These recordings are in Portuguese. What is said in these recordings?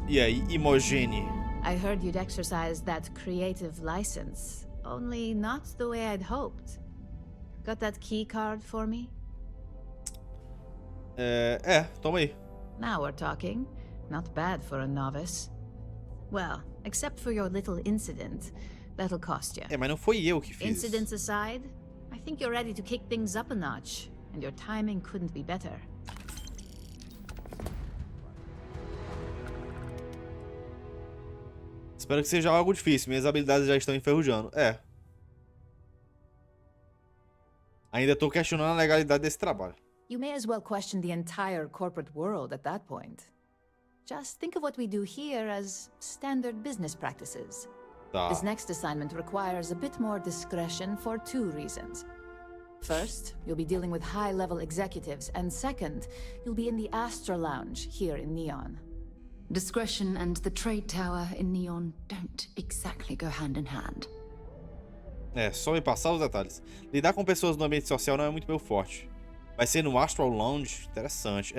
E aí, Imogene? I heard you'd exercise that creative license, only not the way I'd hoped. Got that key card for me? Toma aí. Now we're talking. Not bad for a novice. Well, except for your little incident, that'll cost you. Mas não foi eu que fiz. Incidents aside, I think you're ready to kick things up a notch, and your timing couldn't be better. Espero que seja algo difícil, minhas habilidades já estão enferrujando. Ainda tô questionando a legalidade desse trabalho. You may as well question the entire corporate world at that point. Just think of what we do here as standard business practices. Tá. This next assignment requires a bit more discretion for 2 reasons. First, you'll be dealing with high-level executives, and second, you'll be in the Astra Lounge here in Neon. Discretion and the trade tower in Neon don't exactly go hand in hand. Só me passar os detalhes. Lidar com pessoas no ambiente social não é muito meu forte. Vai ser no Astral Lounge? Interessante.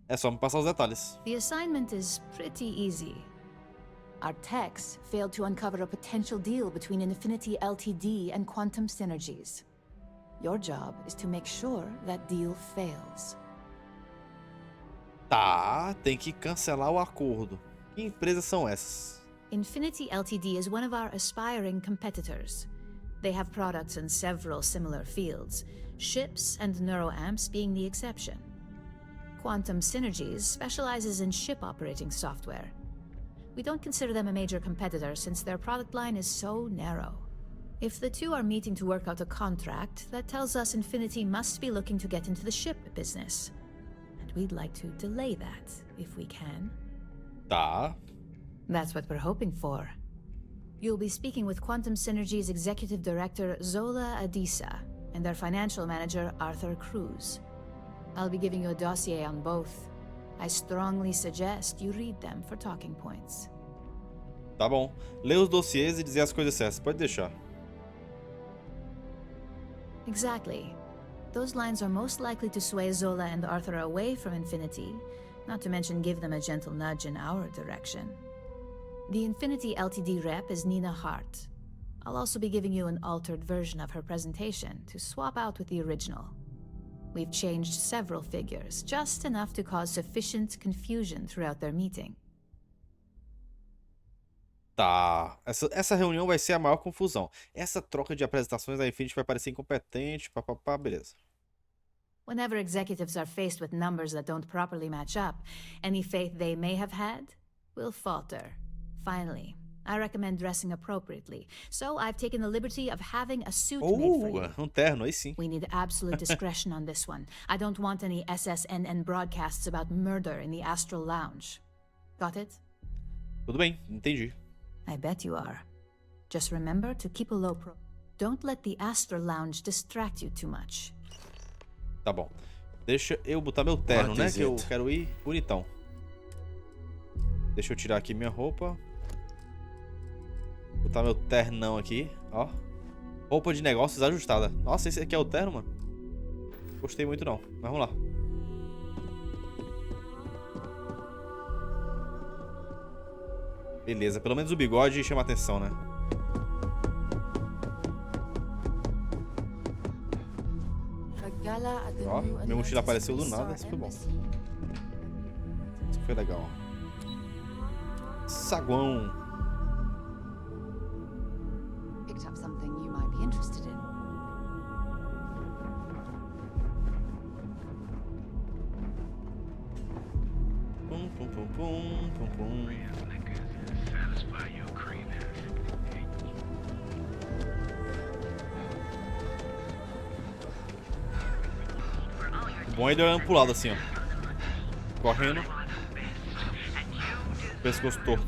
É só me passar os detalhes. The assignment is pretty easy. Our techs failed to uncover a potential deal between Infinity Ltd and Quantum Synergies. Your job is to make sure that deal fails. Tá, tem que cancelar o acordo. Que empresas são essas? Infinity Ltd is one of our aspiring competitors. They have products in several similar fields, ships and neuroamps being the exception. Quantum Synergies specializes in ship operating software. We don't consider them a major competitor since their product line is so narrow. If the two are meeting to work out a contract, that tells us Infinity must be looking to get into the ship business. And we'd like to delay that, if we can. Tá. That's what we're hoping for. You'll be speaking with Quantum Synergy's Executive Director, Zola Adisa, and their Financial Manager, Arthur Cruz. I'll be giving you a dossier on both. I strongly suggest you read them for talking points. Tá bom. Ler os dossiês e dizer as coisas certas. Pode deixar. Exactly. Those lines are most likely to sway Zola and Arthur away from Infinity, not to mention give them a gentle nudge in our direction. The Infinity Ltd rep is Nina Hart. I'll also be giving you an altered version of her presentation to swap out with the original. We've changed several figures, just enough to cause sufficient confusion throughout their meeting. Tá. Essa reunião vai ser a maior confusão. Essa troca de apresentações da Infinity vai parecer incompetente, papapá, beleza. Whenever executives are faced with numbers that don't properly match up, any faith they may have had will falter. Finally, I recommend dressing appropriately, so I've taken the liberty of having a suit made for you. Terno, aí sim. We need absolute discretion on this one. I don't want any SSNN broadcasts about murder in the Astral Lounge. Got it? Tudo bem, entendi. I bet you are. Just remember to keep a low pro. Don't let the Astral Lounge distract you too much. Tá bom. Deixa eu botar meu terno, né? Que eu quero ir bonitão. Deixa eu tirar aqui minha roupa. Botar meu ternão aqui, ó. Roupa de negócios ajustada. Nossa, esse aqui é o terno, mano. Gostei muito não, mas vamos lá. Beleza, pelo menos o bigode chama atenção, né? Ó, minha mochila apareceu do nada, isso foi bom. Isso foi legal. Saguão. Picked up something you might be interested in. Pum, pum, pum, pum, pum, pum. O bom é ele olhando pro lado assim, ó. Correndo. Pescoço torto.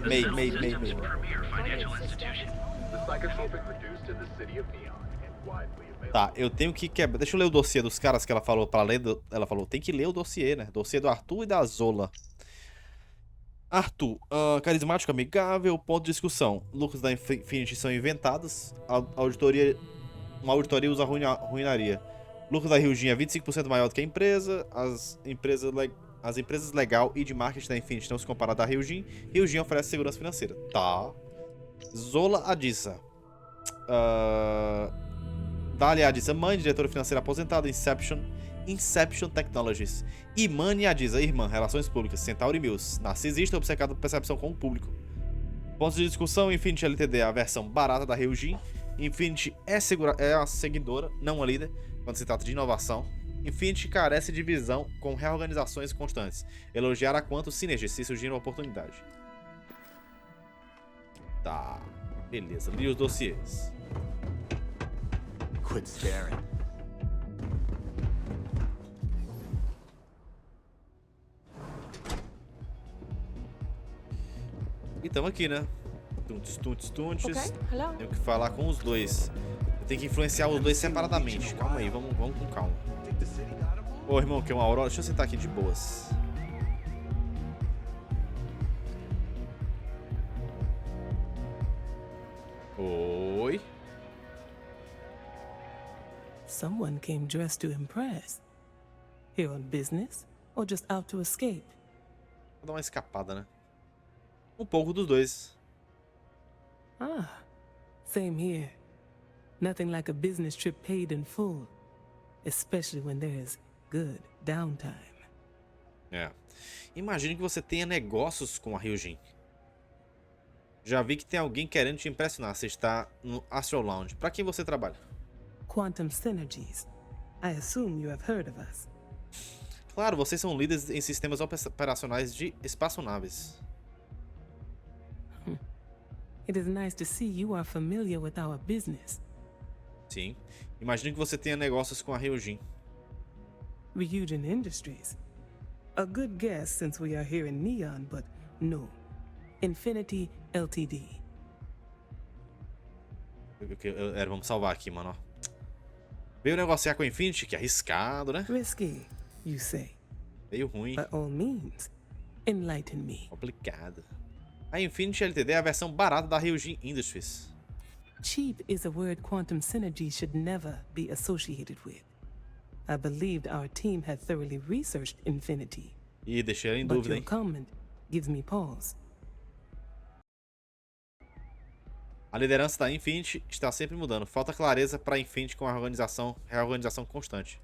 Meio. Tá, eu tenho que quebrar. Deixa eu ler o dossiê dos caras que ela falou pra ler. Ela falou, tem que ler o dossiê, né? Dossiê do Arthur e da Zola. Arthur, carismático, amigável, ponto de discussão. Lucros da Infinity são inventados. Uma auditoria os arruinaria. Lucro da Ryujin é 25% maior do que a empresa. As empresas legal e de marketing da Infinity não se comparam da Ryujin. Ryujin oferece segurança financeira. Tá. Zola Adissa. Dália Adissa, mãe, diretora financeira aposentada. Inception Technologies. Imani Adissa, irmã, relações públicas. Centauri Mills. Narcisista, obcecado por percepção com o público. Pontos de discussão: Infinity LTD é a versão barata da Ryujin. Infinity é a seguidora, não uma líder, quando se trata de inovação. Infinity carece de visão com reorganizações constantes. Elogiar a quanto sinergia se surgir uma oportunidade. Tá, beleza. Li os dossiês. Quit staring. E tamo aqui, né? Tuntes. Okay, hello. Tenho que falar com os dois. Eu tenho que influenciar os dois separadamente. Calma aí, vamos com calma. Ô, irmão, que é uma aurora. Deixa eu sentar aqui de boas. Oi. Someone came dressed to impress. Here on business or just out to escape? Vou dar uma escapada, né? Um pouco dos dois. Ah, same here. Nothing like a business trip paid in full, especially when there is good downtime. É. Imagine que você tenha negócios com a Ryujin. Já vi que tem alguém querendo te impressionar. Você está no Astral Lounge. Pra quem você trabalha? Quantum Synergies. I assume you have heard of us. Claro, vocês são líderes em sistemas operacionais de espaçonaves. It is nice to see you are familiar with our business. Sim. Imagine que você tenha negócios com a Ryujin. Ryujin Industries. A good guess since we are here in Neon, but no. Infinity Ltd. Vamos salvar aqui, mano. Veio negociar com a Infinity, que é arriscado, né? Risky, you say. Meio ruim. By all means, enlighten me. Complicado. A Infinity LTD é a versão barata da Ryujin Industries. Cheap is a word Quantum Synergy should never be associated with. I believed our team had thoroughly researched Infinity. Ih, deixei ela em But dúvida, your hein? comment gives me pause. A liderança da Infinity está sempre mudando. Falta clareza para a Infinity com a reorganização constante.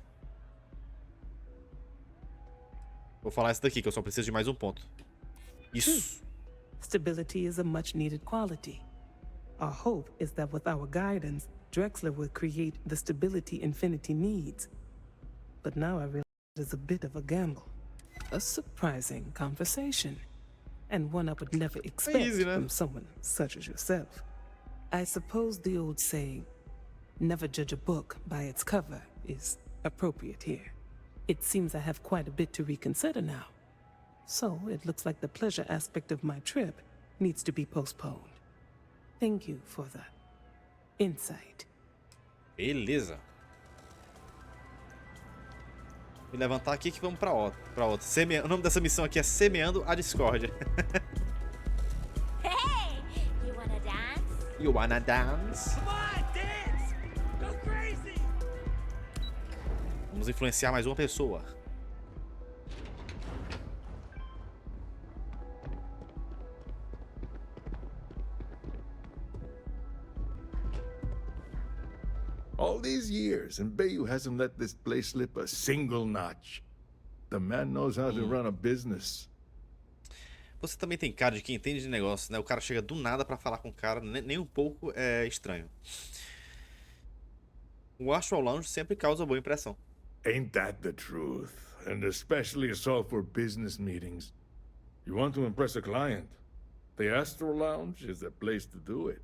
Vou falar isso daqui, que eu só preciso de mais um ponto. Isso. Stability is a much needed quality. Our hope is that with our guidance, Drexler will create the stability Infinity needs. But now I realize it is a bit of a gamble. A surprising conversation. And one I would never expect easy, né? from someone such as yourself. I suppose the old saying, never judge a book by its cover, is appropriate here. It seems I have quite a bit to reconsider now. So it looks like the pleasure aspect of my trip needs to be postponed. Thank you for the insight. Beleza. Vou levantar aqui que vamos pra outra. O nome dessa missão aqui é Semeando a Discórdia. Hey, you wanna dance? You wanna dance? Come on, dance! Go crazy! Vamos influenciar mais uma pessoa. All these years, and Bayou hasn't let this place slip a single notch. The man knows how to run a business. Você também tem cara de quem entende de negócio, né? O cara chega do nada pra falar com o cara, nem um pouco é estranho. O Astral Lounge sempre causa boa impressão. Ain't that the truth? And especially so for business meetings. You want to impress a client? The Astral Lounge is the place to do it.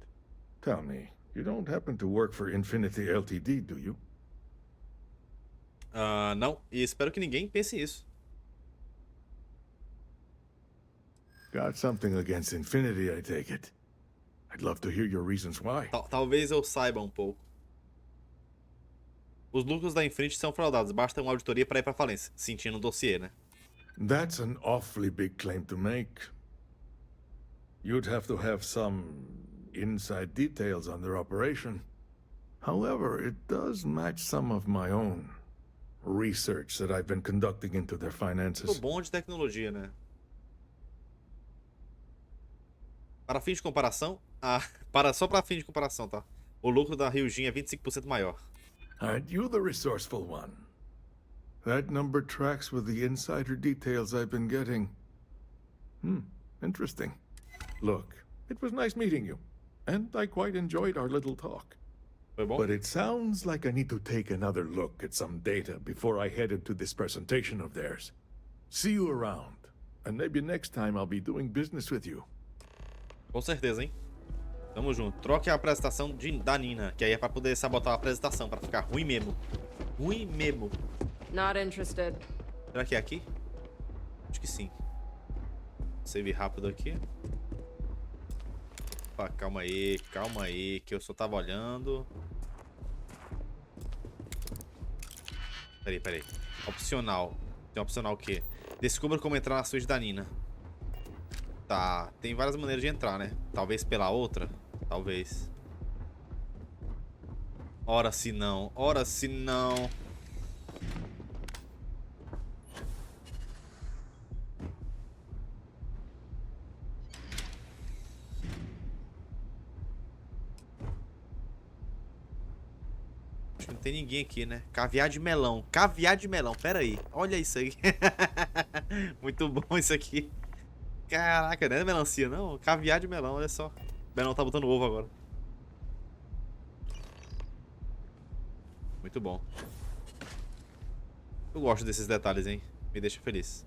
Tell me, you don't happen to work for Infinity Ltd, do you? Não, e espero que ninguém pense isso. Got something against Infinity, I take it. I'd love to hear your reasons why. Talvez eu saiba um pouco. Os lucros da Infinity são fraudados, basta uma auditoria para ir pra falência. Sentindo o dossiê, né? That's an awfully big claim to make. You'd have some inside details on their operation. However, it does match some of my own. research that I've been conducting into their Tô finances. bom de tecnologia, né? Para fim de comparação... Ah, só para fim de comparação, tá? O lucro da Ryujin é 25% maior. Aren't you the resourceful one? That number tracks with the insider details I've been getting. Interesting. Look, it was nice meeting you, and I quite enjoyed our little talk. Foi bom? But it sounds like I need to take another look at some data before I head into this presentation of theirs. See you around, and maybe next time I'll be doing business with you. Com certeza, hein? Tamo junto. Troque a apresentação da Nina, que aí é pra poder sabotar a apresentação, pra ficar ruim mesmo. Ruim mesmo. Not interested. Será que é aqui? Acho que sim. Save rápido aqui. Opa, calma aí, que eu só tava olhando. Peraí. Opcional. Tem opcional o quê? Descubra como entrar na suíte da Nina. Tá, tem várias maneiras de entrar, né? Talvez pela outra? Talvez. Ora se não. Acho que não tem ninguém aqui, né? Caviar de melão, pera aí. Olha isso aí. Muito bom isso aqui. Caraca, não é melancia não, caviar de melão, olha só. O melão tá botando ovo agora. Muito bom. Eu gosto desses detalhes, hein? Me deixa feliz.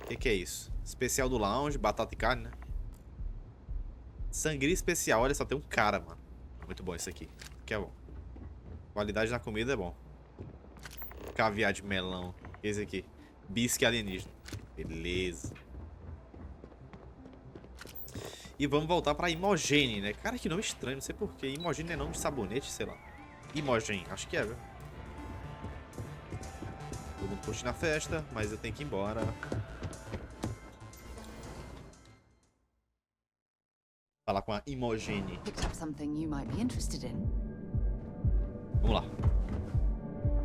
O que é isso? Especial do lounge, batata e carne, né? Sangria especial, olha só, tem um cara, mano. Muito bom isso aqui, que é bom. Qualidade na comida é bom. Caviar de melão. Esse aqui. Bisque alienígena. Beleza. E vamos voltar pra Imogen, né? Cara, que nome estranho, não sei porquê. Imogen é nome de sabonete, sei lá. Imogen, acho que é, viu? Todo mundo curtindo a festa, mas eu tenho que ir embora. Falar com a Imogen. Picked up something you might be interested in. Vamos lá.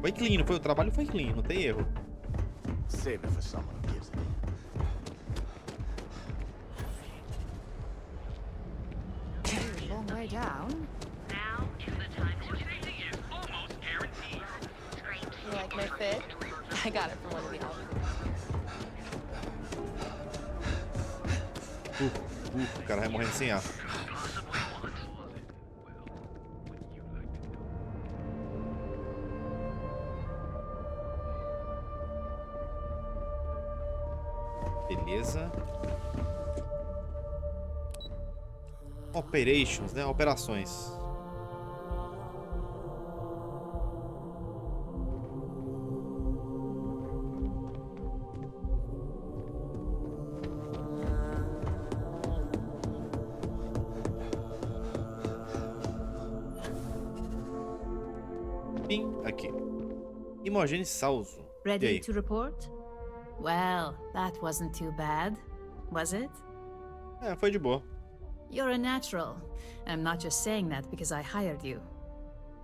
Foi clean, não foi? O trabalho foi clean, não tem erro. Save it for someone who gives it. Long way down. Now is the time to chasing is almost guaranteed. You like my fit? I got it from one of the albums. O cara vai morrendo sem ar. Beleza. Operations, né? Operações. Pim, aqui. Imogen Salzo. E Ready aí? to report? Well, that wasn't too bad, was it? É, foi de boa. You're a natural. I'm not just saying that because I hired you.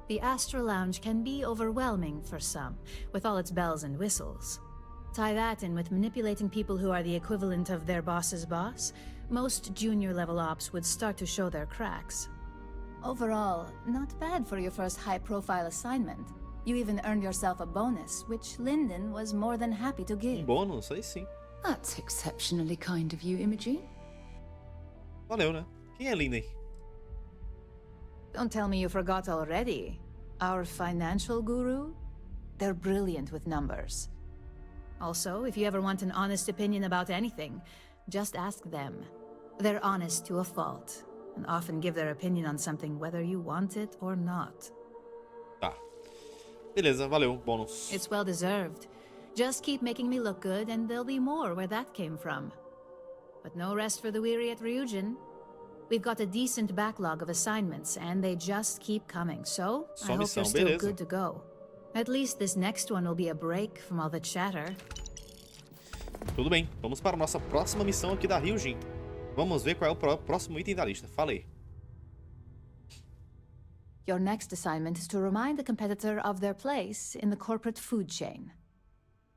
The Astral Lounge can be overwhelming for some, with all its bells and whistles. Tie that in with manipulating people who are the equivalent of their boss's boss, most junior level ops would start to show their cracks. Overall, not bad for your first high-profile assignment. You even earned yourself a bonus, which Lyndon was more than happy to give. Bônus, aí sim. That's exceptionally kind of you, Imogen. Valeu, né? Quem é Linden? Don't tell me you forgot already. Our financial guru? They're brilliant with numbers. Also, if you ever want an honest opinion about anything, just ask them. They're honest to a fault, and often give their opinion on something whether you want it or not. Tá. Beleza, valeu, bônus. It's well deserved. Just keep making me look good and there'll be more where that came from. But no rest for the weary at Ryujin. We've got a decent backlog of assignments and they just keep coming, so I hope missão, you're still beleza. good to go. At least this next one will be a break from all the chatter. Tudo bem, vamos para a nossa próxima missão aqui da Ryujin. Vamos ver qual é o próximo item da lista. Falei. Your next assignment is to remind the competitor of their place in the corporate food chain.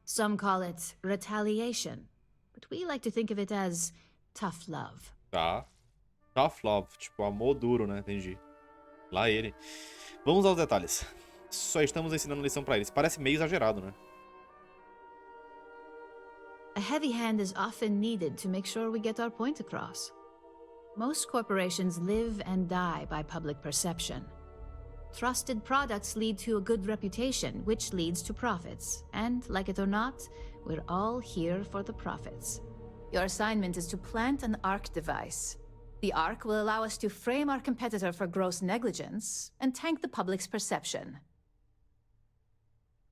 Some call it retaliation, but we like to think of it as tough love. Tá. Tough love, tipo amor duro, né? Entendi. Lá ele. Vamos aos detalhes. Só estamos ensinando lição pra eles. Parece meio exagerado, né? A heavy hand is often needed to make sure we get our point across. Most corporations live and die by public perception. Trusted products lead to a good reputation, which leads to profits. And, like it or not, we're all here for the profits. Your assignment is to plant an ARC device. The ARC will allow us to frame our competitor for gross negligence and tank the public's perception.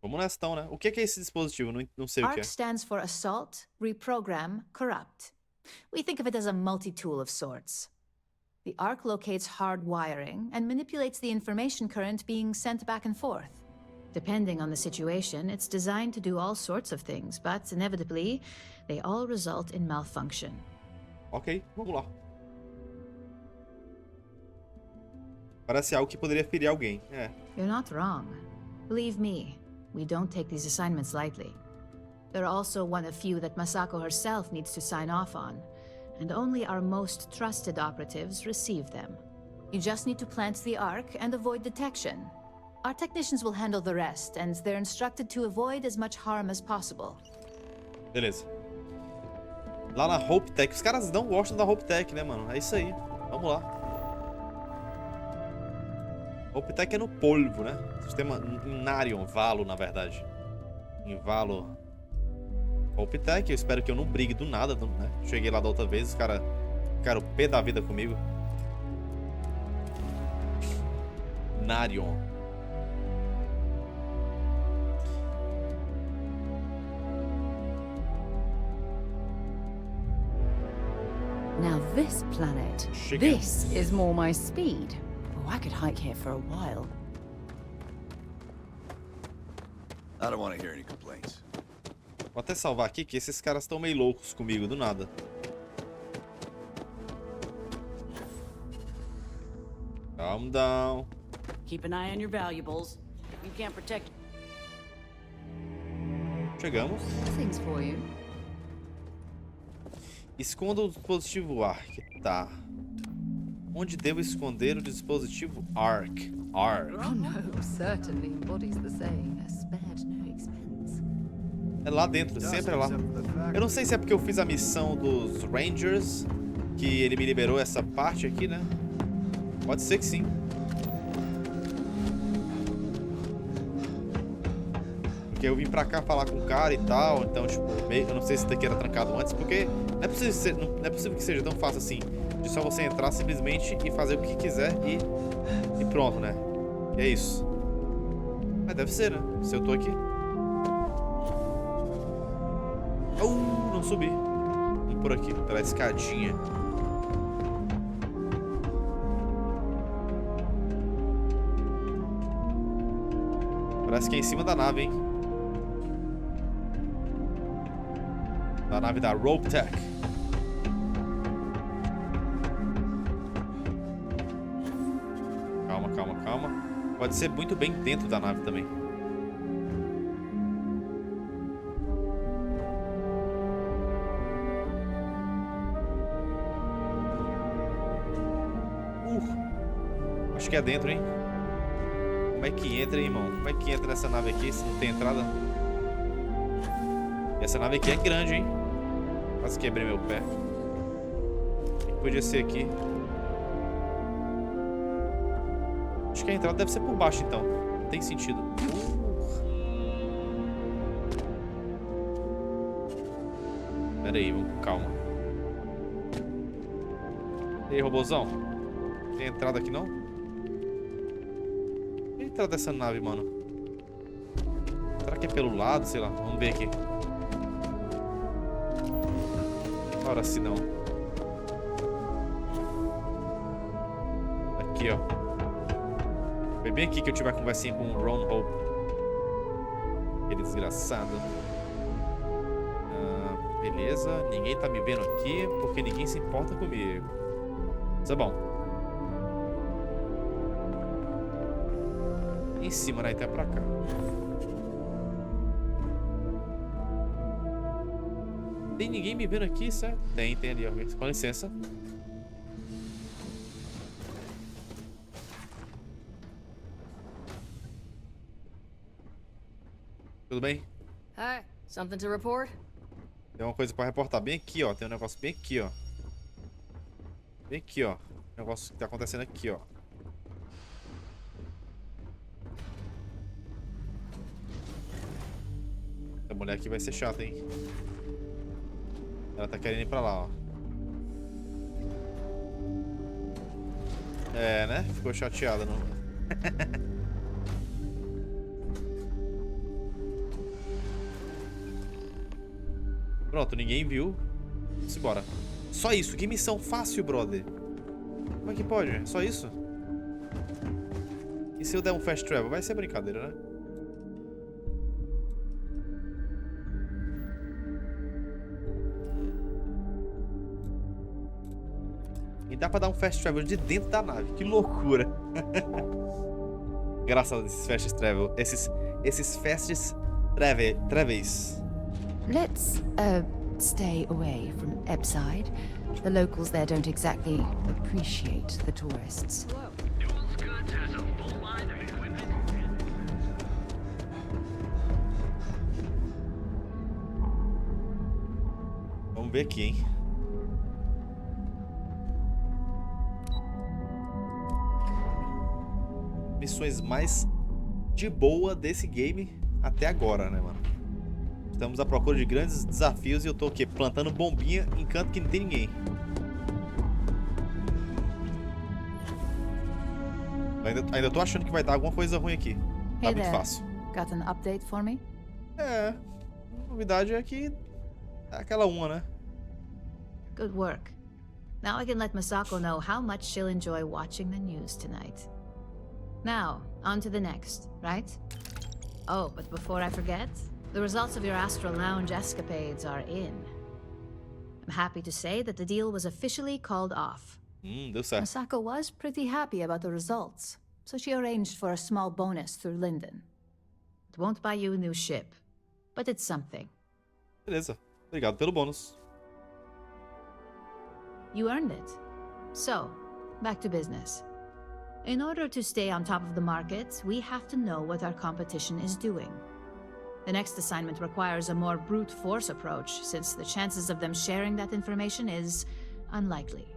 Vamos nessa então, né? O que é esse dispositivo? Não sei o que ARC é. stands for Assault, Reprogram, Corrupt. We think of it as a multi-tool of sorts. The ARC locates hard wiring and manipulates the information current being sent back and forth. Depending on the situation, it's designed to do all sorts of things, but inevitably, they all result in malfunction. Ok, vamos lá. Parece algo que poderia ferir alguém. É. You're not wrong. Believe me, we don't take these assignments lightly. They're also one of few that Masako herself needs to sign off on, and only our most trusted operatives receive them. You just need to plant the ARC and avoid detection. Our technicians will handle the rest, and they're instructed to avoid as much harm as possible. Beleza. Lá na Hope Tech. Os caras não gostam da Hope Tech, né, mano? É isso aí. Vamos lá. Hope Tech é no polvo, né? Sistema em Narion, Valo, na verdade. Em Valo. Hope Tech, eu espero que eu não brigue do nada, né? Cheguei lá da outra vez, os caras ficaram pé da vida comigo. Narion. Now this planet, this is more my speed. Oh, I could hike here for a while. I don't want to hear any complaints. Vou até salvar aqui que esses caras estão meio loucos comigo, do nada. Calm down. Keep an eye on your valuables. You can't protect. Chegamos. Things for you. Esconda o dispositivo ARC. Tá. Onde devo esconder o dispositivo ARC? ARC. Oh no, certainly embodies the saying, spared no expense. É lá dentro, sempre é lá. Eu não sei se é porque eu fiz a missão dos Rangers que ele me liberou essa parte aqui, né? Pode ser que sim. Porque eu vim pra cá falar com o cara e tal, então, tipo, eu não sei se isso daqui era trancado antes, porque não é possível que seja tão fácil assim, de só você entrar simplesmente e fazer o que quiser e pronto, né? E é isso. Mas deve ser, né? Se eu tô aqui. Não subi. Vamos por aqui, pela escadinha. Parece que é em cima da nave, hein? Da nave da Rope Tech. Calma, calma, calma. Pode ser muito bem dentro da nave também. Acho que é dentro, hein? Como é que entra, hein, irmão? Como é que entra nessa nave aqui se não tem entrada? E essa nave aqui é grande, hein? Quase quebrei meu pé. O que podia ser aqui? Acho que a entrada deve ser por baixo, então. Não tem sentido. Pera aí, vamos com calma. E aí, robôzão? Tem entrada aqui, não? Tem entrada dessa nave, mano. Será que é pelo lado? Sei lá. Vamos ver aqui. Ora, se não. Aqui, ó. Foi bem aqui que eu tive a conversinha com o Ron Hope. Aquele desgraçado. Beleza. Ninguém tá me vendo aqui porque ninguém se importa comigo. Isso é bom. em cima, né? Então é pra cá. Tem ninguém me vendo aqui, certo? Tem ali, ó. Com licença. Tudo bem? Hi, something to report? Tem uma coisa pra reportar bem aqui, ó. Tem um negócio bem aqui, ó. Bem aqui, ó. O negócio que tá acontecendo aqui, ó. Essa mulher aqui vai ser chata, hein? Ela tá querendo ir pra lá, ó. É, né? Ficou chateada, não? Pronto, ninguém viu. Vamos embora. Só isso, que missão fácil, brother. Como é que pode? Só isso? E se eu der um fast travel? Vai ser brincadeira, né? E dá pra dar um fast travel de dentro da nave. Que loucura. Engraçado esses fast travel. Esses fast travels. Let's, stay away from Ebside. The locals there don't exactly appreciate the tourists. Dual Scoots has a full line of equipment. Vamos ver aqui, hein? Missões mais de boa desse game até agora, né, mano? Estamos à procura de grandes desafios e eu tô o quê? Plantando bombinha em canto que não tem ninguém. Ainda tô achando que vai dar alguma coisa ruim aqui. Tá muito fácil. Got an update for me? É. A novidade é que é aquela uma, né? Good work. Now I can let Masako know how much she'll enjoy watching the news tonight. Now, on to the next, right? Oh, but before I forget, the results of your Astral Lounge escapades are in. I'm happy to say that the deal was officially called off. Deu certo. Masako was pretty happy about the results, so she arranged for a small bonus through Linden. It won't buy you a new ship, but it's something. Beleza. Obrigado pelo bônus. You earned it. So, back to business. In order to stay on top of the market, we have to know what our competition is doing. The next assignment requires a more brute force approach, since the chances of them sharing that information is unlikely.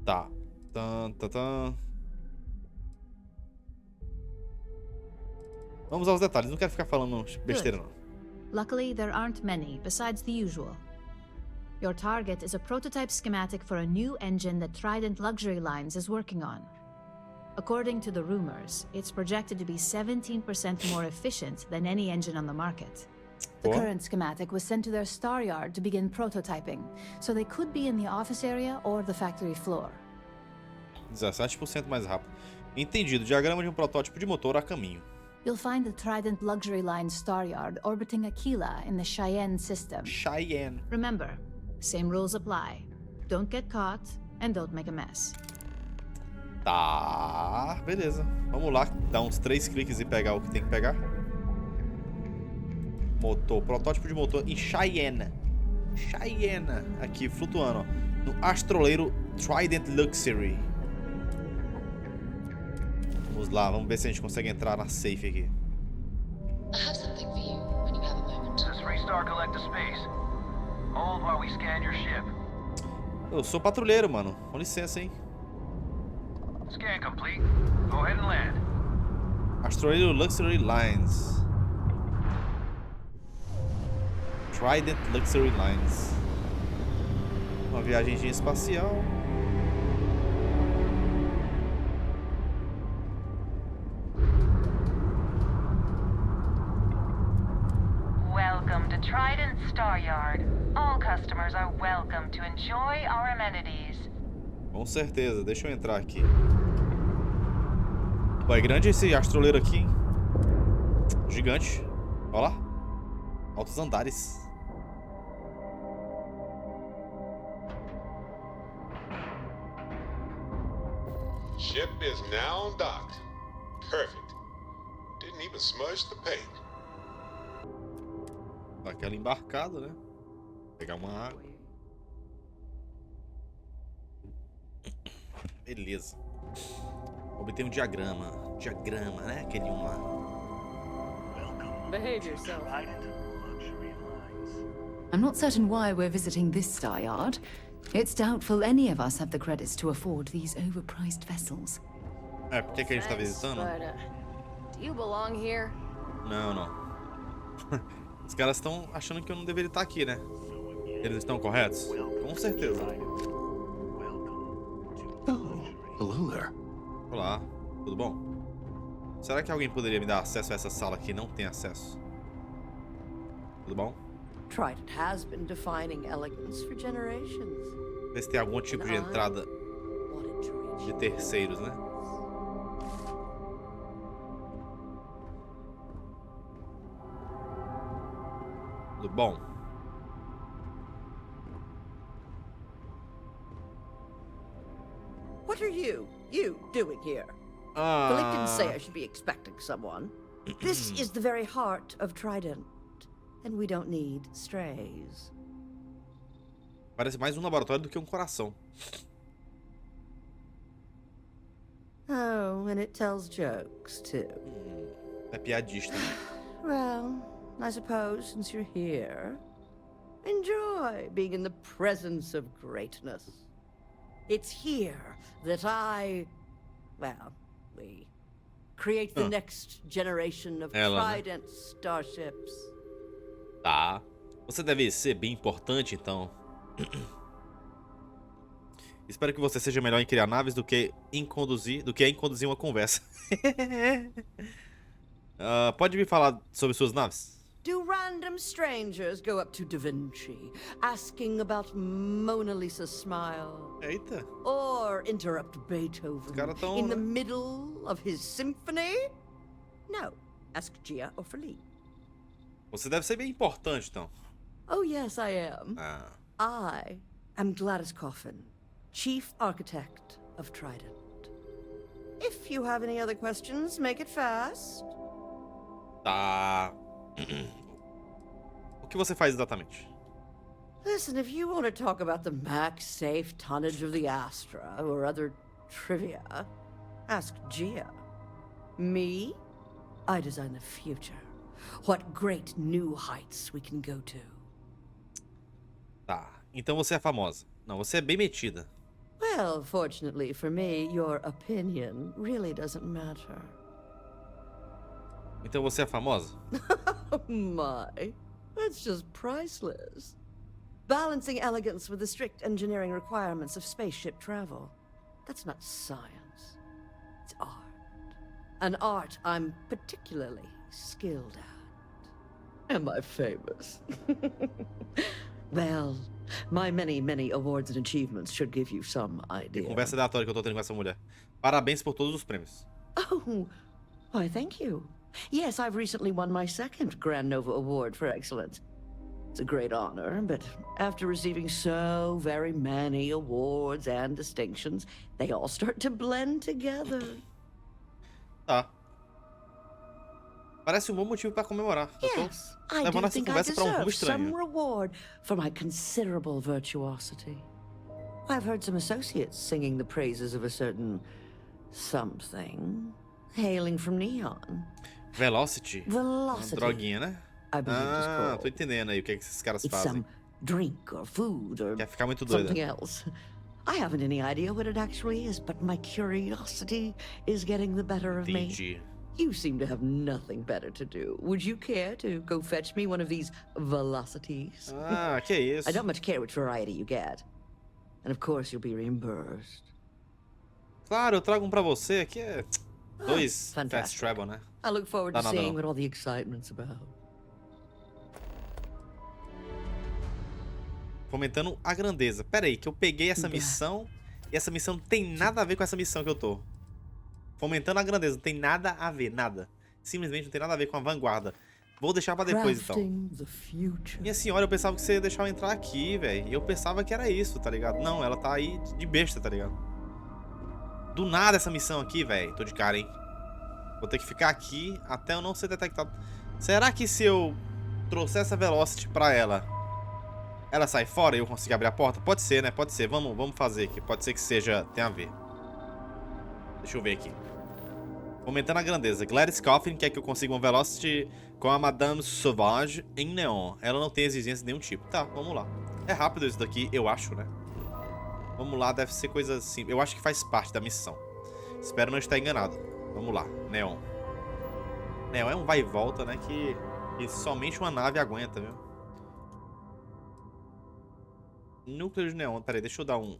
Tá. Tan. Vamos aos detalhes. Não quero ficar falando besteira, não. Luckily, there aren't many, besides the usual. Your target is a prototype schematic for a new engine that Trident Luxury Lines is working on. According to the rumors, it's projected to be 17% more efficient than any engine on the market. The current schematic was sent to their star yard to begin prototyping, so they could be in the office area or the factory floor. 17% mais rápido. Entendido. Diagrama de um protótipo de motor a caminho. You'll find the Trident Luxury Line star yard orbiting Aquila in the Cheyenne system. Cheyenne. Remember, same rules apply. Don't get caught and don't make a mess. Tá, beleza. Vamos lá, dar uns 3 cliques e pegar o que tem que pegar. Motor, protótipo de motor em Cheyenne. Cheyenne, aqui flutuando, ó, no astroleiro Trident Luxury. Vamos lá, vamos ver se a gente consegue entrar na safe aqui. I have something for you when you have a moment. This 3-star collector space. Hold while we scan your ship. Eu sou patrulheiro, mano. Com licença, hein. Scan complete. Go ahead and land. Astroleiro Luxury Lines. Trident Luxury Lines. Uma viagemzinha espacial. Welcome to Trident Star Yard. All customers are welcome to enjoy our amenities. Com certeza, deixa eu entrar aqui. Pô, é grande esse astroleiro aqui, hein? Gigante. Olha lá. Altos andares. Ship is now docked. Perfect. Didn't even smudge the paint. Dá aquela embarcada, né? Pegar uma água. Beleza. Obter um diagrama. Diagrama, né? Aquele um lá. Behave yourself. I'm not certain why we're visiting this star yard. It's doubtful any of us have the credits to afford these overpriced vessels. É, por que a gente tá visitando? Do you belong here? Não, não. Os caras estão achando que eu não deveria estar aqui, né? Eles estão corretos? Com certeza. Hello there. Olá, tudo bom? Será que alguém poderia me dar acesso a essa sala que não tem acesso? Tudo bom? Trident has been defining elegance for generations. Vê se tem algum tipo de entrada de terceiros, né? Tudo bom? What are you doing here? Philippe didn't say I should be expecting someone. This is the very heart of Trident, and we don't need strays. Parece mais um laboratório do que um coração. Oh, and it tells jokes too. É piadista, né? Well, I suppose since you're here, enjoy being in the presence of greatness. It's here that we create the next generation of Trident starships. Tá. Você deve ser bem importante, então. Espero que você seja melhor em criar naves do que em conduzir uma conversa. Pode me falar sobre suas naves? Do random strangers go up to Da Vinci, asking about Mona Lisa's smile? Eita. Or interrupt Beethoven in the middle of his symphony? No. Ask Gia or Philippe. Você deve ser bem importante, então. Oh, yes, I am. I am Gladys Coffin, Chief Architect of Trident. If you have any other questions, make it fast. Tá. O que você faz exatamente? Listen, if you want to talk about the max safe tonnage of the Astra or other trivia, ask Gia. Me? I design the future. What great new heights we can go to. Tá. Então você é famosa. Não, você é bem metida. Well, fortunately for me, your opinion really doesn't matter. Então você é famosa? Oh my, that's just priceless. Balancing elegance with the strict engineering requirements of spaceship travel. That's not science. It's art. An art I'm particularly skilled at. Am I famous? Well, my many awards and achievements should give you some idea. Que conversa aleatória que eu tô tendo com essa mulher. Parabéns por todos os prêmios. Oh, why thank you. Yes, I've recently won my second Grand Nova Award for excellence. It's a great honor, but after receiving so very many awards and distinctions, they all start to blend together. Tá. Parece um bom motivo para comemorar. Yes, I do think I deserve some reward for my considerable virtuosity. I've heard some associates singing the praises of a certain something, hailing from Neon. Velocity? Velocity. Uma droguinha, né? Tô entendendo aí o que esses caras fazem. Some drink or food or quer ficar muito doida. Something else. I haven't any idea what it actually is, but my curiosity is getting the better of me. You seem to have nothing better to do. Would you care to go fetch me one of these velocities? Que isso. I don't much care which variety you get. And of course you'll be reimbursed. Claro, eu trago um pra você. Aqui é 2 fast travel, né? I look forward to seeing what all the excitement's about. Fomentando a grandeza. Pera aí, que eu peguei essa missão e essa missão não tem nada a ver com essa missão que eu tô. Fomentando a grandeza, não tem nada a ver, nada. Simplesmente não tem nada a ver com a vanguarda. Vou deixar pra depois, então. Minha senhora, eu pensava que você ia deixar eu entrar aqui, velho. E eu pensava que era isso, tá ligado? Não, ela tá aí de besta, tá ligado? Do nada essa missão aqui, velho. Tô de cara, hein? Vou ter que ficar aqui até eu não ser detectado. Será que se eu trouxer essa Velocity pra ela, ela sai fora e eu consigo abrir a porta? Pode ser, né? Pode ser. Vamos fazer aqui. Pode ser que seja... tenha a ver. Deixa eu ver aqui. Aumentando a grandeza. Gladys Coffin quer que eu consiga uma Velocity com a Madame Sauvage em neon. Ela não tem exigência de nenhum tipo. Tá, vamos lá. É rápido isso daqui, eu acho, né? Vamos lá, deve ser coisa assim. Eu acho que faz parte da missão. Espero não estar enganado. Vamos lá, neon. Neon é um vai e volta, né? Que somente uma nave aguenta, viu? Núcleo de neon. Pera aí, deixa eu dar um...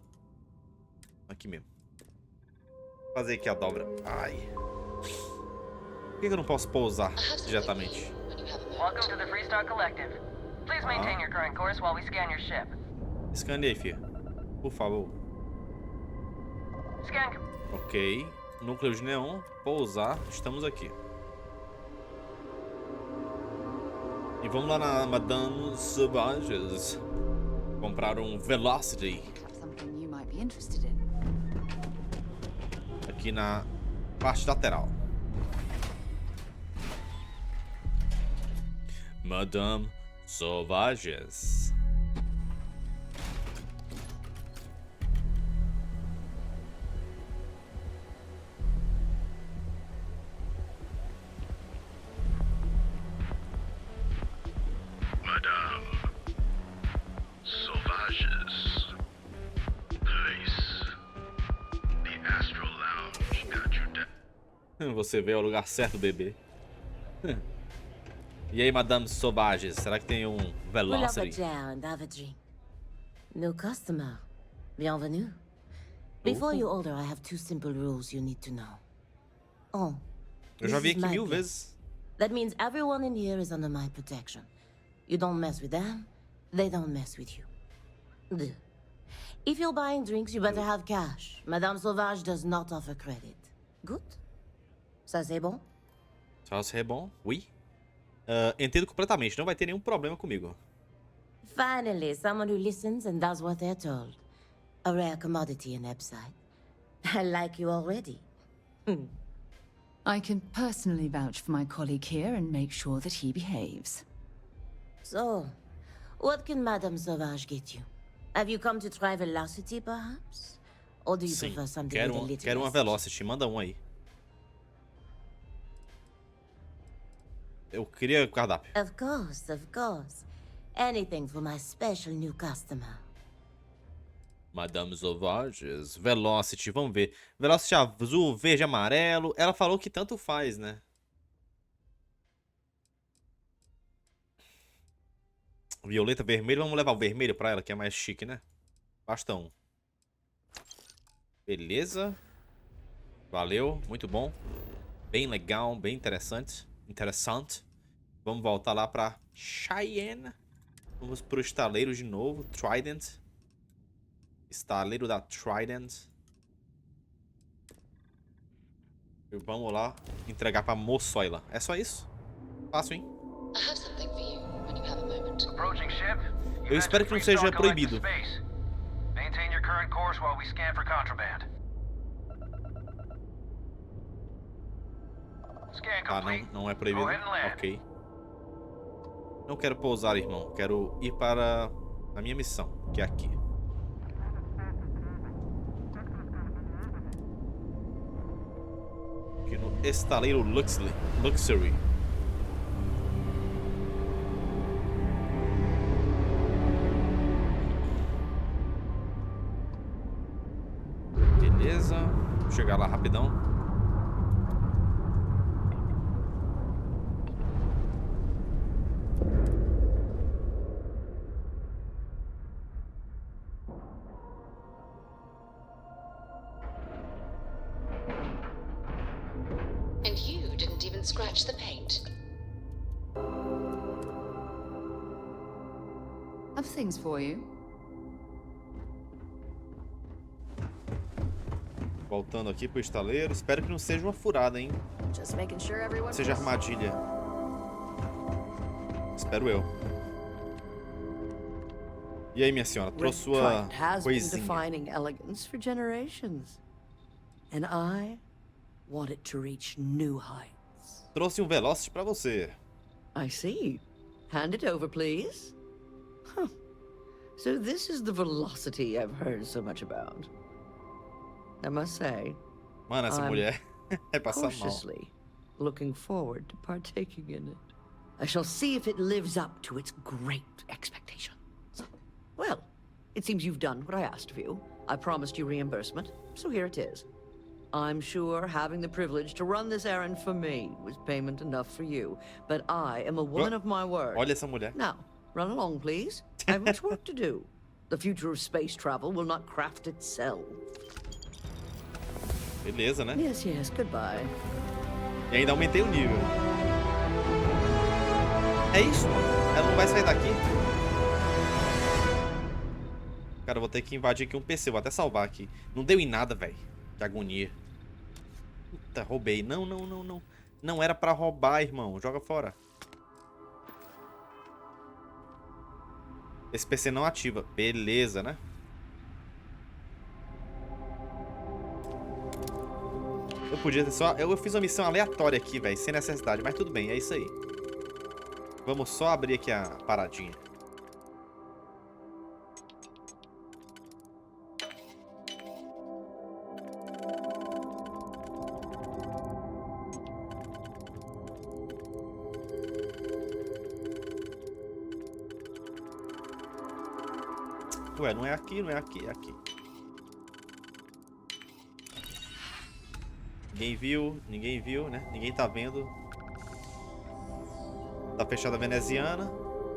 aqui mesmo. Vou fazer aqui a dobra. Ai... Por que eu não posso pousar diretamente? Welcome to the Freestar Collective. Please maintain your current course while we scan your ship. Escaneei, filha. Por favor. Scan. Ok. Núcleo de neon. Pousar. Estamos aqui. E vamos lá na Madame Sauvages. Comprar um Velocity. Aqui na parte lateral. Madame Sauvages. Madame Sauvages. Place. The Astral Lounge got you down. Você veio ao lugar certo, bebê. E aí, Madame Sauvages, será que tem um Velocity? New customer. Bienvenue. Before you order, I have two simple rules you need to know. Oh. Eu já vi aqui 1000 vezes. That means everyone in here is under my protection. You don't mess with them, they don't mess with you. If you're buying drinks, you better have cash. Madame Sauvage does not offer credit. Good? Ça c'est bon? Ça c'est bon? Oui. Entendo completamente, não vai ter nenhum problema comigo. Finally, someone who listens and does what they're told. A rare commodity in Epside. I like you already. I can personally vouch for my colleague here and make sure that he behaves. So, what can Madame Sauvage get you? Have you come to try Velocity, perhaps? Or do you prefer something with a little quero uma Velocity, manda um aí. Eu queria o cardápio. Of course, of course. Anything for my special new customer. Madame Sauvages, Velocity, vamos ver. Velocity azul, verde, amarelo. Ela falou que tanto faz, né? Violeta, vermelho. Vamos levar o vermelho pra ela, que é mais chique, né? Basta um. Beleza. Valeu, muito bom. Bem legal, bem interessante. Vamos voltar lá pra Cheyenne. Vamos pro estaleiro de novo. Trident. Estaleiro da Trident. E vamos lá entregar pra moçoila. É só isso? Fácil, hein? Eu espero que não seja proibido. Ah, não é proibido. Ok. Não quero pousar, irmão. Quero ir para a minha missão, que é aqui. Aqui no estaleiro Luxury. Beleza. Vou chegar lá rapidão. And you didn't even scratch the paint. Have things for you. Voltando aqui pro estaleiro. Espero que não seja uma furada, hein? Seja armadilha. Espero eu. E aí, minha senhora? Trouxe sua coisinha. And I want it to reach new heights. Trouxe um Velocity pra você. I see. Hand it over, please. Huh. So this is the velocity I've heard so much about. I must say, Mano, essa mulher é passar mal. cautiously looking forward to partaking in it. I shall see if it lives up to its great expectations. Well, it seems you've done what I asked of you. I promised you reimbursement, so here it is. I'm sure having the privilege to run this errand for me was payment enough for you, but I am a woman of my word. Olha essa mulher. Now, run along, please. I have much work to do. The future of space travel will not craft itself. Beleza, né? Yes, yes, goodbye. E ainda aumentei o nível. É isso, mano. Ela não vai sair daqui. Cara, eu vou ter que invadir aqui um PC. Vou até salvar aqui. Não deu em nada, velho. Que agonia. Puta, roubei. Não, não, não, não. Não era pra roubar, irmão. Joga fora. Esse PC não ativa. Beleza, né? Eu podia ter só... Eu fiz uma missão aleatória aqui, velho. Sem necessidade. Mas tudo bem, é isso aí. Vamos só abrir aqui a paradinha. Ué, não é aqui, não é aqui, é aqui. Ninguém viu, né? Ninguém tá vendo. Tá fechada a veneziana.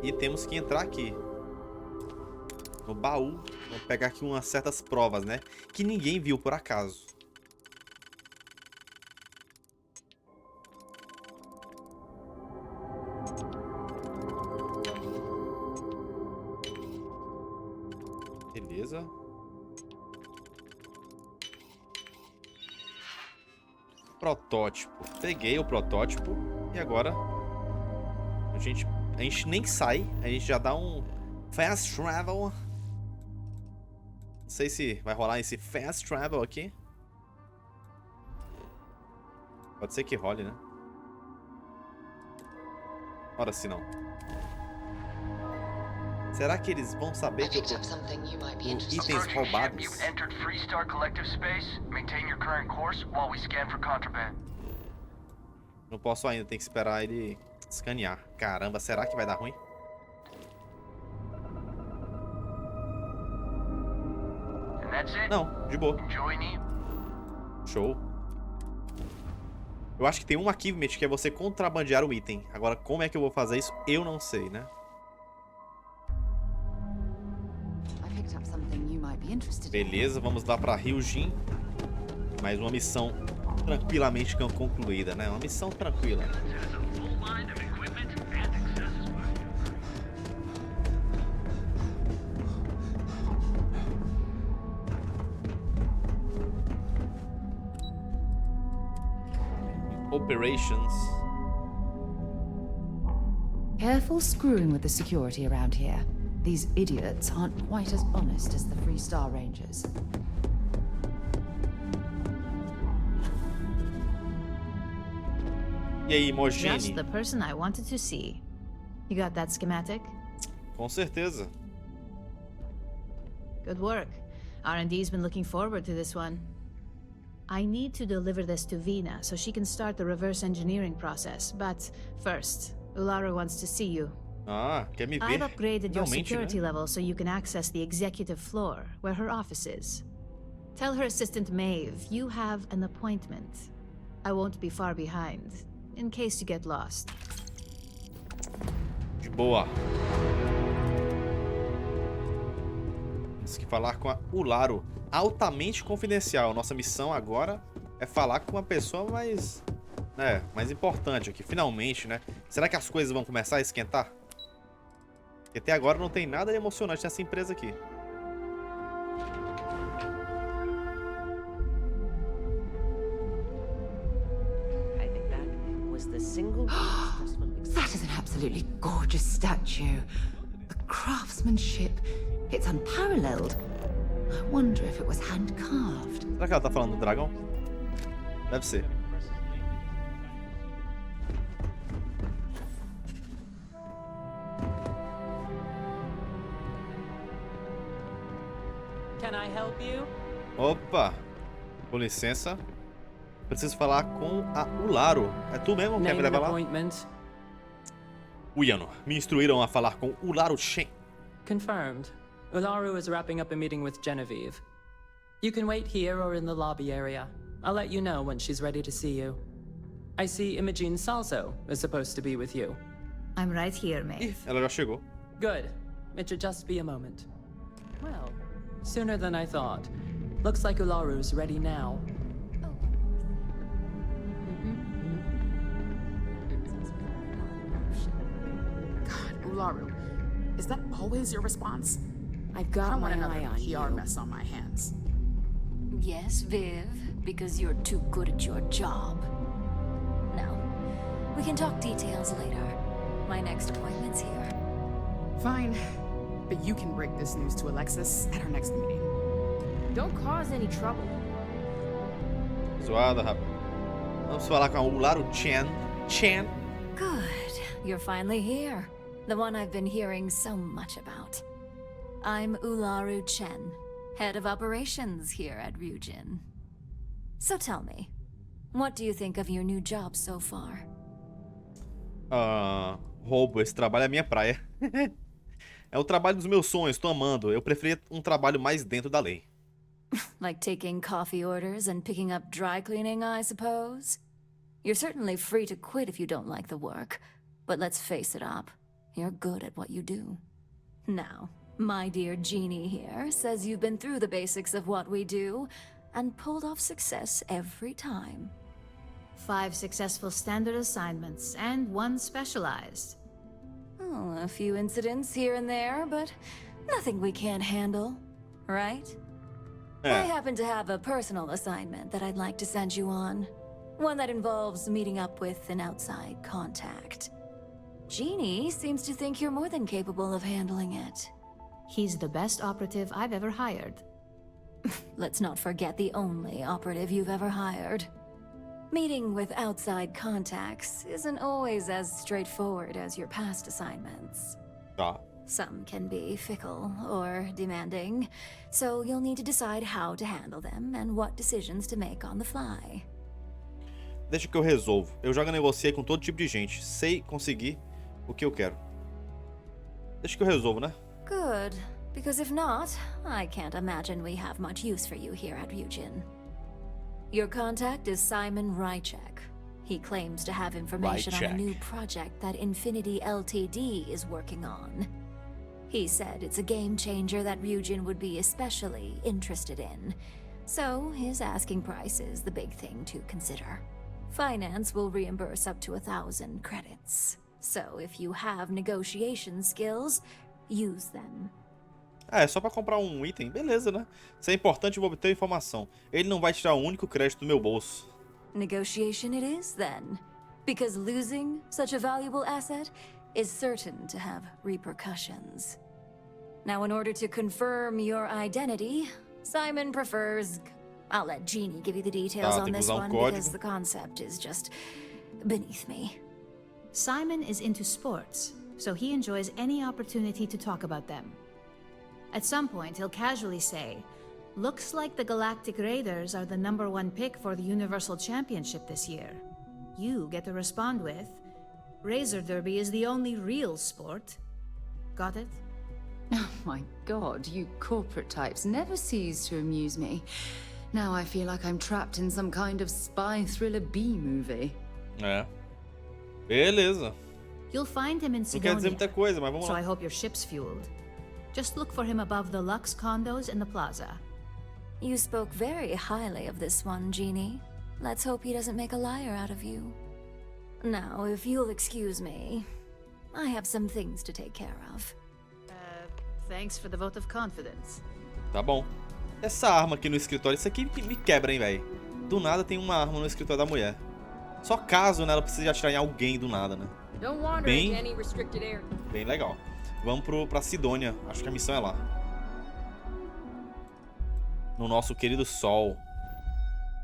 E temos que entrar aqui. No baú. Vamos pegar aqui umas certas provas, né? Que ninguém viu por acaso. Beleza. Protótipo. Peguei o protótipo. E agora a gente nem sai. A gente já dá um fast travel. Não sei se vai rolar esse fast travel aqui. Pode ser que role, né? Ora se não. Será que eles vão saber que eu tô com itens roubados? Não posso ainda, tem que esperar ele escanear. Caramba, será que vai dar ruim? Não, de boa. Show. Eu acho que tem um achievement que é você contrabandear o item. Agora, como é que eu vou fazer isso? Eu não sei, né? Beleza, vamos lá pra Ryujin. Mais uma missão tranquilamente concluída, né? Uma missão tranquila. Operations. Careful screwing with the security around here. These idiots aren't quite as honest as the Freestar Rangers. E aí, Mogini? Just the person I wanted to see. You got that schematic? Com certeza. Good work. R&D's been looking forward to this one. I need to deliver this to Vina so she can start the reverse engineering process. But first, Ulara wants to see you. Ah, quer me ver? I've upgraded your Realmente, security né? level so you can access the executive floor, where her office is. Tell her assistant Maeve you have an appointment. I won't be far behind, in case you get lost. De boa. Temos que falar com a Ularo. Altamente confidencial. Nossa missão agora é falar com uma pessoa mais... mais importante aqui, finalmente, né? Será que as coisas vão começar a esquentar? Porque até agora não tem nada de emocionante nessa empresa aqui. I think that was the single That is an absolutely gorgeous statue. The craftsmanship, it's unparalleled. I Wonder if it was hand-carved. Será que ela tá falando do dragão? Deve ser. Can I help you? Opa! Com licença. Preciso falar com a Ularo. É tu mesmo que quer me levar lá? Uyano, me instruíram a falar com Ularo Shen. Confirmed. Ularu is wrapping up a meeting with Genevieve. You can wait here or in the lobby area. I'll let you know when she's ready to see you. I see Imogene Salso is supposed to be with you. I'm right here, Maeve. Ela já chegou. Good. It should just be a moment. Well, sooner than I thought. Looks like Ularu's ready now. God, Ularu, is that always your response? I've got my another eye on PR you. mess on my hands. Yes, Viv, because you're too good at your job. No. We can talk details later. My next appointment's here. Fine. But you can break this news to Alexis at our next meeting. Don't cause any trouble. Zoada, rapaz. Vamos falar com a Ularo Chen. Good. You're finally here. The one I've been hearing so much about. I'm Ularu Chen, head of operations here at Ryujin. So tell me, what do you think of your new job so far? Roubo, esse trabalho é minha praia. É o trabalho dos meus sonhos, tô amando. Eu preferia um trabalho mais dentro da lei. Like taking coffee orders and picking up dry cleaning, I suppose? You're certainly free to quit if you don't like the work, but let's face it up, you're good at what you do. Now, my dear Jeannie here says you've been through the basics of what we do and pulled off success every time. 5 successful standard assignments and 1 specialized. Oh, a few incidents here and there, but nothing we can't handle, right? I happen to have a personal assignment that I'd like to send you on. One that involves meeting up with an outside contact. Jeannie seems to think you're more than capable of handling it. He's the best operative I've ever hired. Let's not forget the only operative you've ever hired. Meeting with outside contacts isn't always as straightforward as your past assignments. Some can be fickle or demanding, so you'll need to decide how to handle them and what decisions to make on the fly. Deixa que eu resolvo. Eu já negociei com todo tipo de gente. Sei conseguir o que eu quero. Deixa que eu resolvo, né? Good, because if not, I can't imagine we have much use for you here at Ryujin. Your contact is Simon Rychek. He claims to have information on a new project that Infinity Ltd is working on. He said it's a game changer that Ryujin would be especially interested in. So his asking price is the big thing to consider. Finance will reimburse up to 1,000 credits. So if you have negotiation skills, use them. É só pra comprar um item, beleza, né? Se é importante, eu vou obter informação. Ele não vai tirar o único crédito do meu bolso. Negotiation it is, then. Because losing such a valuable asset is certain to have repercussions. Now, in order to confirm your identity, Simon prefers... I'll let Jeannie give you the details on this one, because the concept is just beneath me. Simon is into sports, so he enjoys any opportunity to talk about them. At some point, he'll casually say, "Looks like the Galactic Raiders are the #1 pick for the Universal Championship this year." You get to respond with, "Razor Derby is the only real sport." Got it? Oh my god, you corporate types never cease to amuse me. Now I feel like I'm trapped in some kind of spy thriller B-movie. É. Beleza. You'll find him in Não Sidonia, quer dizer muita coisa, mas vamos so lá. I hope your ship's fueled. Just look for him above the Lux condos in the plaza. You spoke very highly of this one, Jeannie. Let's hope he doesn't make a liar out of you. Now, if you'll excuse me, I have some things to take care of. Thanks for the vote of confidence. Tá bom. Essa arma aqui no escritório, isso aqui me quebra, hein, velho. Do nada tem uma arma no escritório da mulher. Só caso, né, ela precise atirar em alguém do nada, né? Bem legal. Vamos pra Sidonia. Acho que a missão é lá. no nosso querido Sol.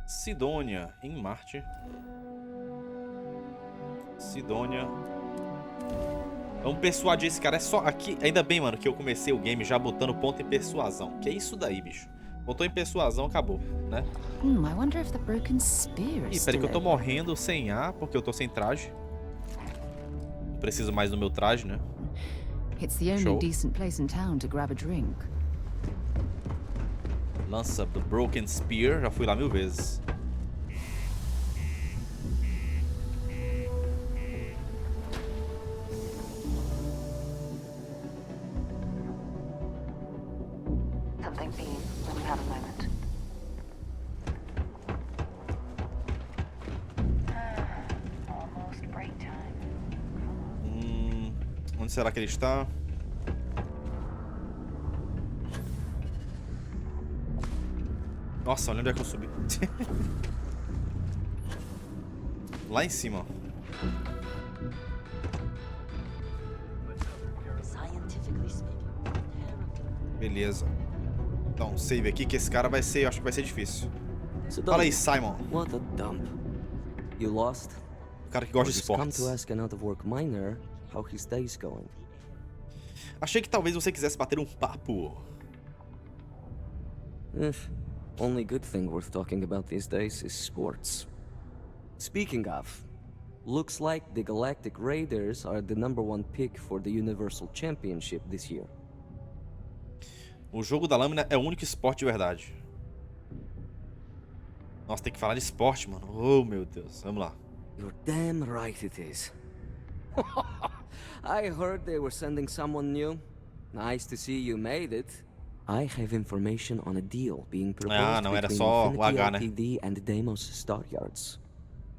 Sidônia, em Marte. Sidônia. Vamos persuadir esse cara. É só aqui. Ainda bem, mano, que eu comecei o game já botando ponto em persuasão. Que é isso daí, bicho. Botou em persuasão, acabou, né? I wonder if the broken spear is Ih, peraí que eu tô still morrendo sem ar, porque eu tô sem traje. Não preciso mais do meu traje, né? It's the only Show. decent place in town to grab a drink. Lança do Broken Spear, já fui lá 1000 vezes. Something beam when you have a moment. Almost break time. Onde será que ele está? Nossa, olha onde é que eu subi. Lá em cima, ó. Beleza. Então, save aqui que esse cara vai ser, eu acho que vai ser difícil. Fala aí, Simon. What a dump. You lost? O cara que gosta de Come esportes. to ask an out-of-work miner how his day's going. Achei que talvez você quisesse bater um papo. Only good thing worth talking about these days is sports. Speaking of, looks like the Galactic Raiders are the #1 pick for the Universal Championship this year. O jogo da lâmina é o único esporte de verdade. Nossa, tem que falar de esporte, mano. Oh, meu Deus. Vamos lá. You're damn right it is. I heard they were sending someone new. Nice to see you made it. I have information on a deal being proposed não era between só o Infinity H, né? Ltd and Deimos Stockyards.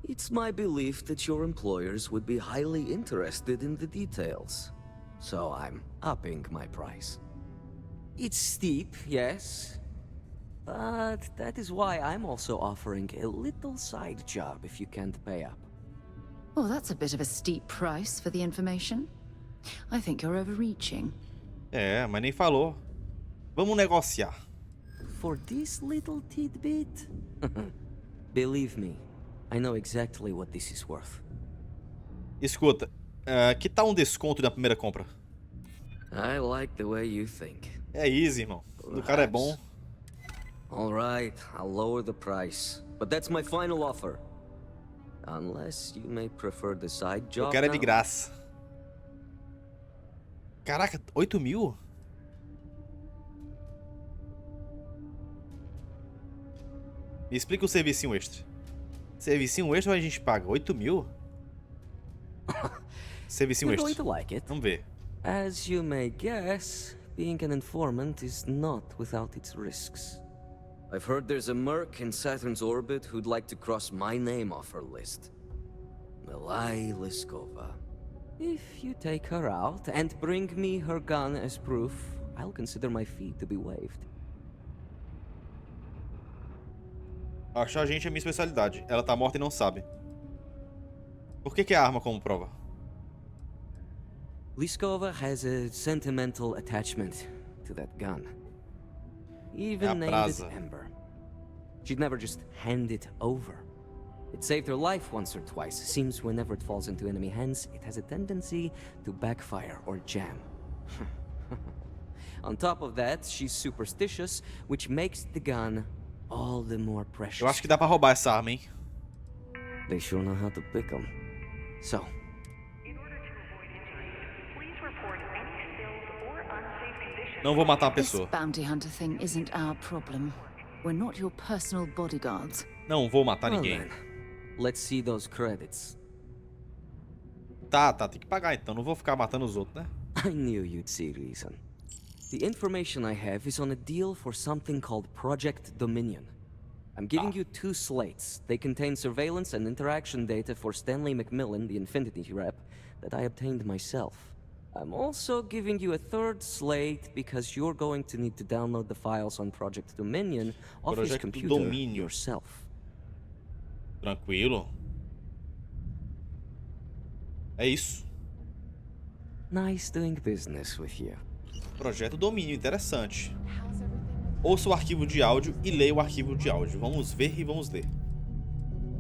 It's my belief that your employers would be highly interested in the details. So I'm upping my price. It's steep, yes. But that is why I'm also offering a little side job if you can't pay up. Oh, that's a bit of a steep price for the information. I think you're overreaching. É, mas nem falou. Vamos negociar. For this little tidbit? Believe me, I know exactly what this is worth. Escuta, que tal um desconto na primeira compra? I like the way you think. É easy, irmão. O cara é bom. Alright, I'll lower the price. But that's my final offer. Unless you may prefer the side job. Eu quero é de now. graça. Caraca, 8 mil? Me explica o servicinho extra. Servicinho extra ou a gente paga? 8 mil? Servicinho You're going extra. to like it. Vamos ver. As you may guess, being an informant is not without its risks. I've heard there's a merc in Saturn's orbit who'd like to cross my name off her list. Melai Liskova. If you take her out and bring me her gun as proof, I'll consider my fee to be waived. Achar a gente é minha especialidade. Ela tá morta e não sabe. Por que a arma como prova? Liskova has a sentimental attachment to that gun. Even É a named it brasa. Ember. She'd never just hand it over. It saved her life once or twice. Seems whenever it falls into enemy hands, it has a tendency to backfire or jam. On top of that, she's superstitious, which makes the gun all the more precious. Eu acho que dá pra roubar essa arma, hein? They sure know how to pick 'em. So, Não vou matar a This pessoa. bounty hunter thing isn't our problem. We're not your personal bodyguards. Não vou matar well ninguém. then, let's see those credits. Tá, tem que pagar então. Não vou ficar matando os outros, né? I knew you'd see reason. The information I have is on a deal for something called Project Dominion. I'm giving you 2 slates. They contain surveillance and interaction data for Stanley McMillan, the Infinity rep, that I obtained myself. I'm also giving you a 3rd slate because you're going to need to download the files on Project Dominion off his Project computer Domínio. yourself. Tranquilo. É isso. Nice doing business with you. Projeto Domínio, interessante. Ouça o arquivo de áudio e leia o arquivo de áudio. Vamos ver e vamos ler.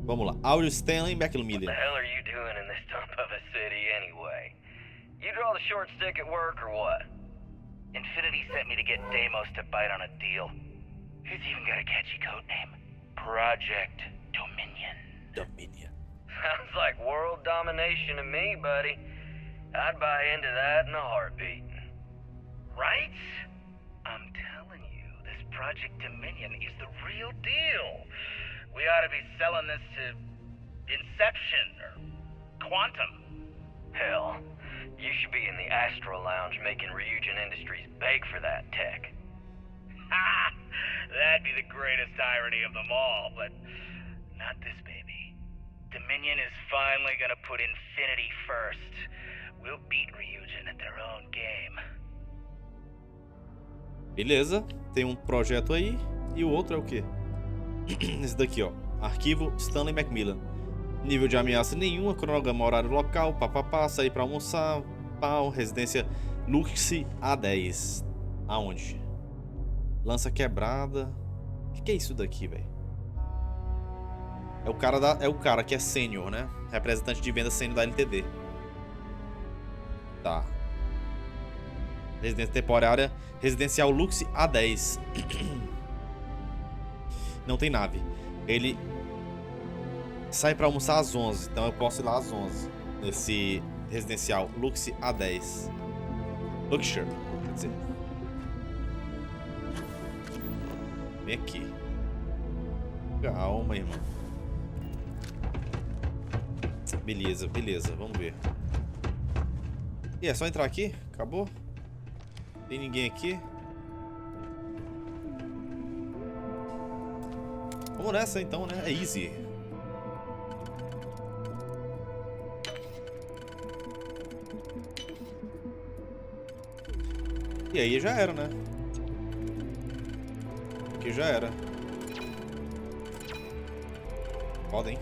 Vamos lá. Áudio Stanley Macmillan. What the hell are you doing in this dump of a city anyway? You draw the short stick at work or what? Infinity sent me to get Deimos to bite on a deal. He's even got a catchy code name. Project Dominion. Dominion. Sounds like world domination to me, buddy. I'd buy into that in a heartbeat. Right? I'm telling you, this Project Dominion is the real deal. We ought to be selling this to Inception or Quantum. Hell, you should be in the Astral Lounge making Ryujin Industries beg for that tech. Ha! That'd be the greatest irony of them all, but not this baby. Dominion is finally gonna put Infinity first. We'll beat Ryujin at their own game. Beleza, tem um projeto aí e o outro é o quê? Esse daqui, ó. Arquivo Stanley Macmillan. Nível de ameaça nenhuma, cronograma horário local, papapá, sair pra almoçar, pau, residência Luxi A10. Aonde? Lança quebrada. O que é isso daqui, velho? É o cara que é sênior, né? Representante de venda sênior da LTD. Tá. Residência temporária residencial Luxi A10. Não tem nave. Ele sai pra almoçar às 11, então eu posso ir lá às 11 nesse residencial Luxi A10. Luxure, quer dizer. Vem aqui. Calma, irmão. Beleza, beleza, vamos ver. E é só entrar aqui? Acabou? Tem ninguém aqui? Vamos nessa então, né? É easy. E aí já era, né? Aqui já era. Podem.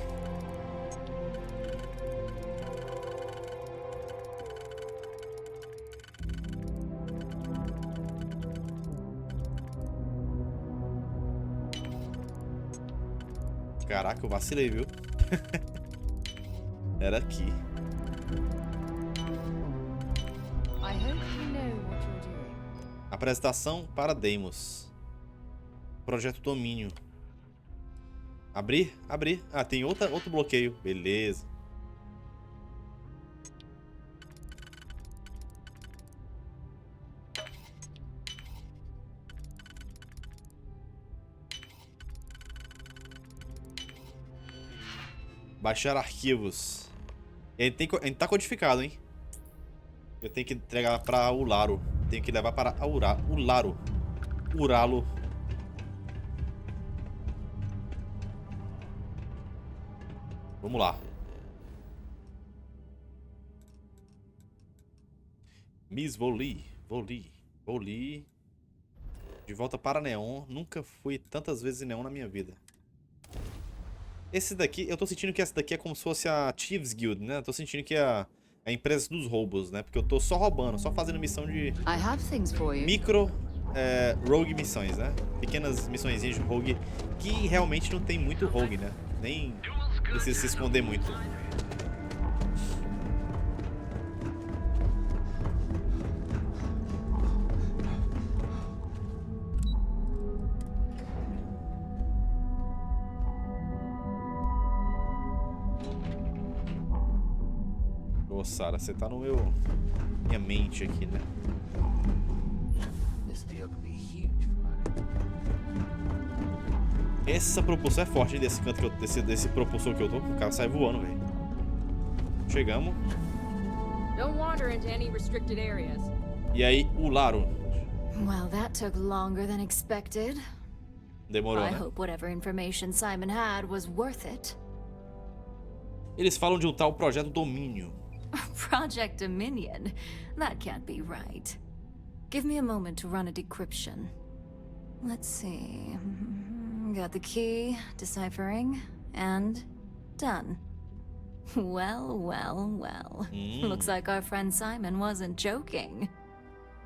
Caraca, eu vacilei, viu? Era aqui. Apresentação para Deimos. Projeto Domínio. Abrir? Abrir. Ah, tem outro bloqueio. Beleza. Baixar arquivos. E a gente tá codificado, hein? Eu tenho que entregar para o Laro. Tenho que levar para o Laro. Uralo. Vamos lá. Miss Voli. De volta para Neon. Nunca fui tantas vezes em Neon na minha vida. Esse daqui, eu tô sentindo que essa daqui é como se fosse a Thieves Guild, né? Eu tô sentindo que é a empresa dos roubos, né? Porque eu tô só roubando, só fazendo missão de micro rogue missões, né? Pequenas missõezinhas de rogue que realmente não tem muito rogue, né? Nem precisa se esconder muito. Sara, você tá no minha mente aqui, né? Essa propulsão é forte desse canto que eu, desse propulsor que eu tô. O cara sai voando, velho. Chegamos. E aí, o Laro. Well, that took longer than expected. Demorou, I né? hope whatever information Simon had was worth it. Eles falam de um tal projeto Domínio. Project Dominion? That can't be right. Give me a moment to run a decryption. Let's see. Got the key, deciphering, and done. Well. Looks like our friend Simon wasn't joking.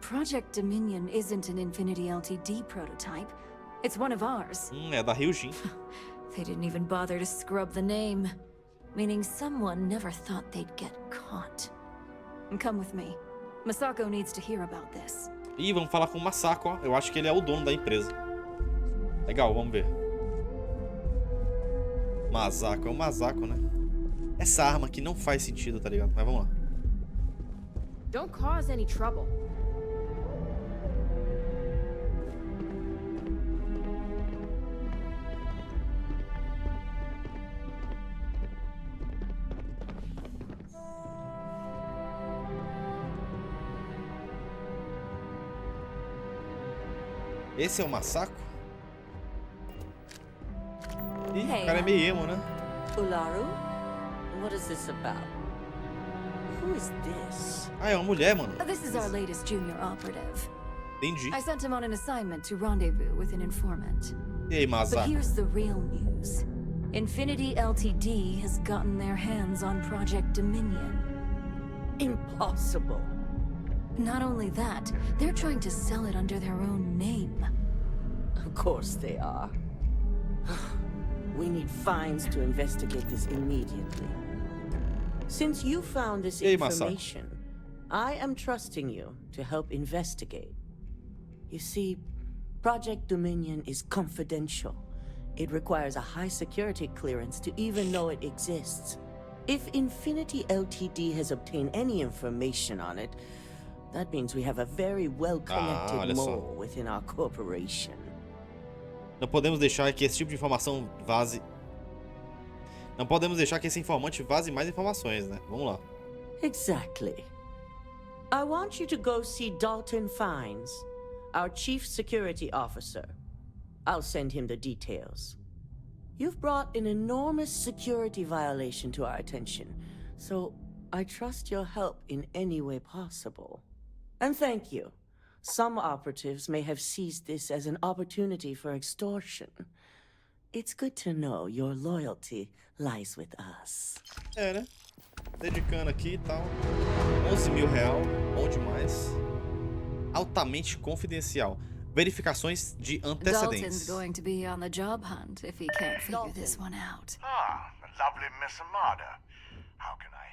Project Dominion isn't an Infinity Ltd prototype. It's one of ours. É da Ryujin. They didn't even bother to scrub the name, meaning someone never thought they'd get caught. Come with me. Masako needs to hear about this. Ih, vamos falar com o Masako, ó. Eu acho que ele é o dono da empresa. Legal, vamos ver. Masako é o Masako, né? Essa arma aqui não faz sentido, tá ligado? Mas vamos lá. Don't cause any trouble. Esse é o Masako? Ih, o cara é meio emo, né? Ularu? What is this about? Who is this? Ah, é uma mulher, mano. This is our latest junior operative. Entendi. I sent him on an assignment to rendezvous with an informant. E aí, But Masako? here's the real news. Infinity Ltd has gotten their hands on Project Dominion. Impossible. Not only that, they're trying to sell it under their own name. Of course they are. We need fines to investigate this immediately. Since you found this information, I am trusting you to help investigate. You see, Project Dominion is confidential. It requires a high security clearance to even know it exists. If Infinity Ltd has obtained any information on it, that means we have a very well-connected mole within our corporation. Não podemos deixar que esse tipo de informação vaze. Não podemos deixar que esse informante vaze mais informações, né? Vamos lá. Exactly. I want you to go see Dalton Fines, our Chief Security Officer. I'll send him the details. You've brought an enormous security violation to our attention, so I trust your help in any way possible. And thank you. Some operatives may have seized this as an opportunity for extortion. It's good to know your loyalty lies with us. É, né? Dedicando aqui e tal. 11 mil real, bom demais. Altamente confidencial. Verificações de antecedentes. Dalton's going to be on the job hunt if he can't figure this one out. Ah, the lovely Miss Amada. How can I